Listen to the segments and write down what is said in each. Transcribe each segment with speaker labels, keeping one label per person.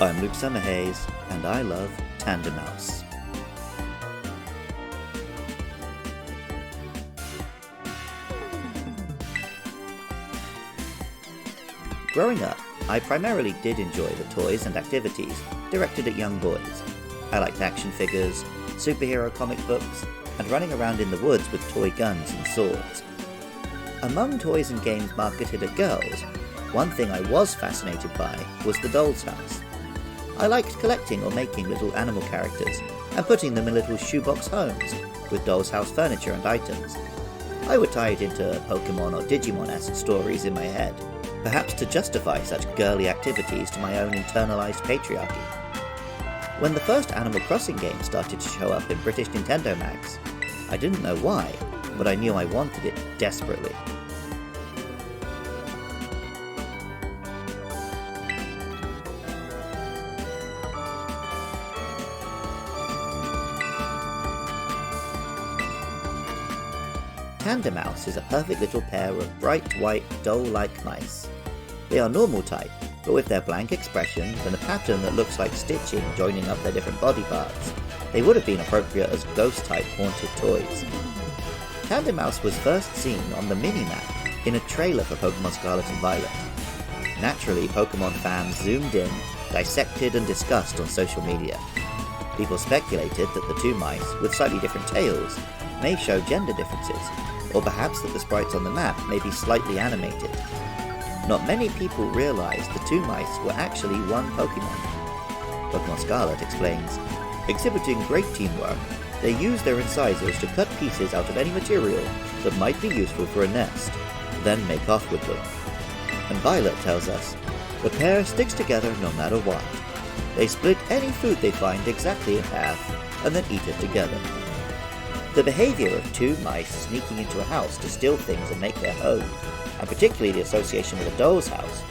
Speaker 1: I'm Luke Summerhays, and I love Tandemaus. Growing up, I primarily did enjoy the toys and activities directed at young boys. I liked action figures, superhero comic books, and running around in the woods with toy guns and swords. Among toys and games marketed at girls, one thing I was fascinated by was the doll's house. I liked collecting or making little animal characters and putting them in little shoebox homes with doll's house furniture and items. I would tie it into Pokémon or Digimon-esque stories in my head, perhaps to justify such girly activities to my own internalized patriarchy. When the first Animal Crossing game started to show up in British Nintendo mags, I didn't know why, but I knew I wanted it desperately. Tandemaus is a perfect little pair of bright white, doll-like mice. They are normal type, but with their blank expressions and a pattern that looks like stitching joining up their different body parts, they would have been appropriate as ghost-type haunted toys. Tandemaus was first seen on the mini-map in a trailer for Pokémon Scarlet and Violet. Naturally, Pokémon fans zoomed in, dissected and discussed on social media. People speculated that the two mice, with slightly different tails, may show gender differences, or perhaps that the sprites on the map may be slightly animated. Not many people realized the two mice were actually one Pokémon. Pokémon Scarlet explains, exhibiting great teamwork, they use their incisors to cut pieces out of any material that might be useful for a nest, then make off with them. And Violet tells us, the pair sticks together no matter what. They split any food they find exactly in half, and then eat it together. The behaviour of two mice sneaking into a house to steal things and make their home, and particularly the association with a doll's house,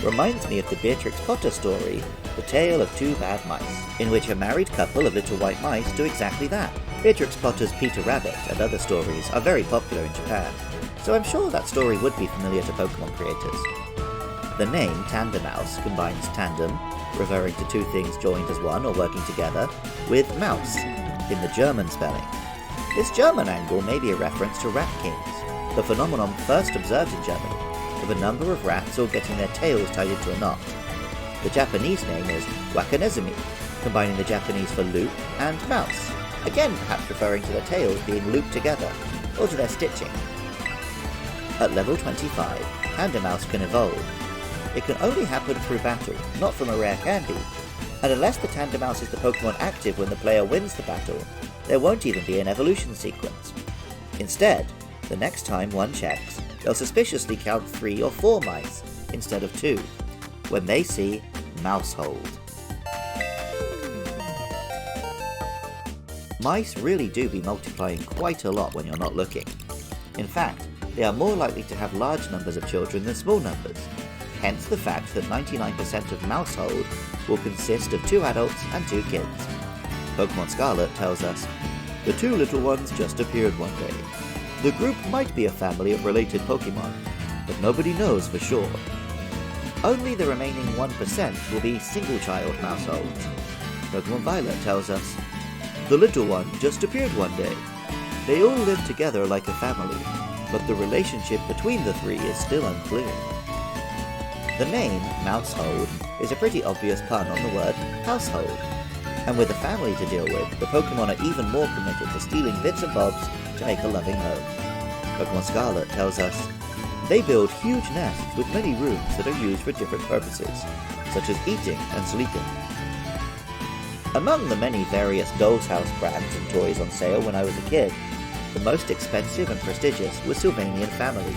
Speaker 1: reminds me of the Beatrix Potter story, The Tale of Two Bad Mice, in which a married couple of little white mice do exactly that. Beatrix Potter's Peter Rabbit and other stories are very popular in Japan, so I'm sure that story would be familiar to Pokémon creators. The name Tandemaus combines tandem, referring to two things joined as one or working together, with mouse, in the German spelling. This German angle may be a reference to rat kings, the phenomenon first observed in Germany, of a number of rats all getting their tails tied into a knot. The Japanese name is wakanezumi, combining the Japanese for loop and mouse, again perhaps referring to their tails being looped together, or to their stitching. At level 25, Tandemaus can evolve. It can only happen through battle, not from a rare candy, and unless the Tandemaus is the Pokémon active when the player wins the battle, there won't even be an evolution sequence. Instead, the next time one checks, they'll suspiciously count 3 or 4 mice, instead of 2, when they see Maushold. Mice really do be multiplying quite a lot when you're not looking. In fact, they are more likely to have large numbers of children than small numbers, hence the fact that 99% of Maushold will consist of 2 adults and 2 kids. Pokémon Scarlet tells us, the 2 little ones just appeared one day. The group might be a family of related Pokémon, but nobody knows for sure. Only the remaining 1% will be single-child Mausholds. Pokémon Violet tells us, the little one just appeared one day. They all live together like a family, but the relationship between the 3 is still unclear. The name, Maushold, is a pretty obvious pun on the word household. And with a family to deal with, the Pokémon are even more committed to stealing bits and bobs to make a loving home. Pokémon Scarlet tells us, they build huge nests with many rooms that are used for different purposes, such as eating and sleeping. Among the many various doll's house brands and toys on sale when I was a kid, the most expensive and prestigious were Sylvanian families.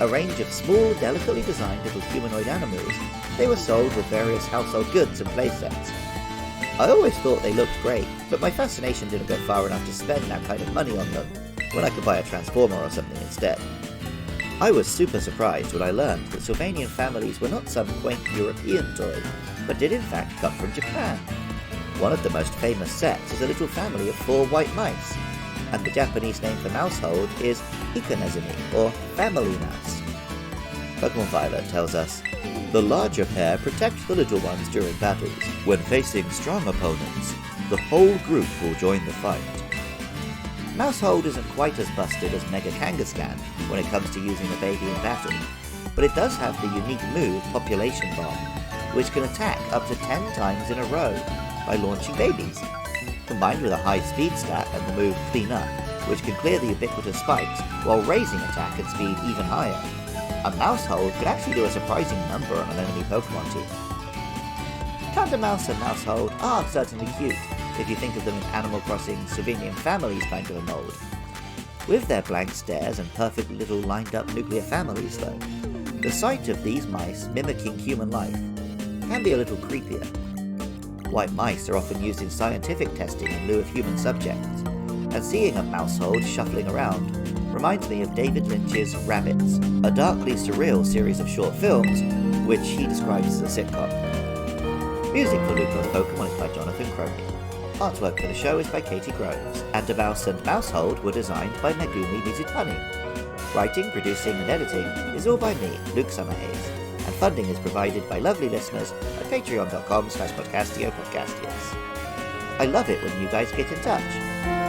Speaker 1: A range of small, delicately designed little humanoid animals, they were sold with various household goods and playsets. I always thought they looked great, but my fascination didn't go far enough to spend that kind of money on them, when I could buy a Transformer or something instead. I was super surprised when I learned that Sylvanian families were not some quaint European toy, but did in fact come from Japan. One of the most famous sets is a little family of 4 white mice, and the Japanese name for Maushold is Ikanezumi, or family mouse. Pokémon Violet tells us, The larger pair protect the little ones during battles. When facing strong opponents, the whole group will join the fight. Maushold isn't quite as busted as Mega Kangaskhan when it comes to using a baby in battle, but it does have the unique move Population Bomb, which can attack up to 10 times in a row by launching babies, combined with a high speed stat and the move Clean Up, which can clear the ubiquitous spikes while raising attack and speed even higher. A Maushold could actually do a surprising number on an enemy Pokemon team. Tandemaus and Maushold are certainly cute if you think of them in Animal Crossing Sylvanian families kind of a mould. With their blank stares and perfect little lined up nuclear families though, the sight of these mice mimicking human life can be a little creepier. White mice are often used in scientific testing in lieu of human subjects, and seeing a Maushold shuffling around reminds me of David Lynch's Rabbits, a darkly surreal series of short films which he describes as a sitcom. Music for Luca's Pokémon is by Jonathan Crony. Artwork for the show is by Katie Groves. Tandemaus and Maushold were designed by Megumi Mizutani. Writing, producing and editing is all by me, Luke Summerhays, and funding is provided by lovely listeners at patreon.com/podcastio-podcastios. I love it when you guys get in touch.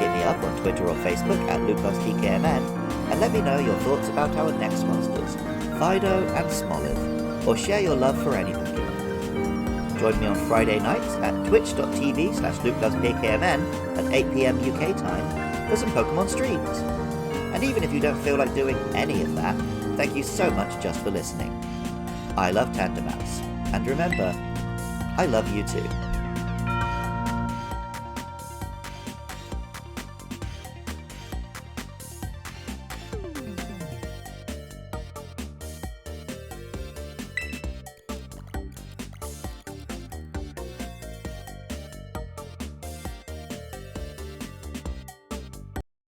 Speaker 1: Hit me up on Twitter or Facebook at LukasDKMN and let me know your thoughts about our next monsters, Fido and Smoliv, or share your love for any Pokemon. Join me on Friday nights at twitch.tv/LukasDKMN at 8 PM UK time for some Pokemon streams. And even if you don't feel like doing any of that, thank you so much just for listening. I love Tandemaus, and remember, I love you too.